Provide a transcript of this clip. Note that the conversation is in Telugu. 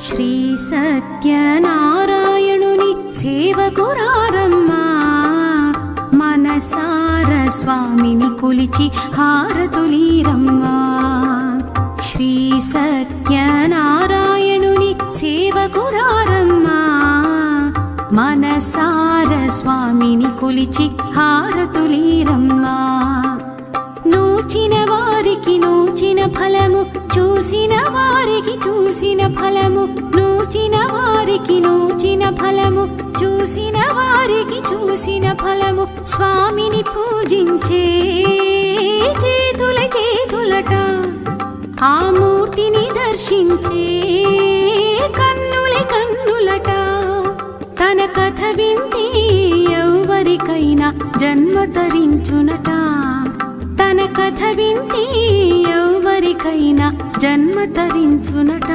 శ్రీ సత్యనారాయణుని సేవకురారమ్మా, మనసార స్వామిని కొలిచి హారతులీరమ్మా. శ్రీ సత్యనారాయణుని సేవకురారమ్మా, మనసార స్వామిని కొలిచి హారతులీరమ్మా. నూచిన వారికి నూచిన ఫలము, చూసిన వారికి చూసిన ఫలము, నూచిన వారికి నూచిన ఫలము, చూసిన వారికి చూసిన ఫలము. స్వామిని పూజించే చేతుల చేతులట, ఆ మూర్తిని దర్శించే కన్నుల కన్నులట. తన కథ వింటే ఎవరికైనా జన్మ తరించునట, తన కథ వింటే ఎవరికైనా జన్మ తరించునట.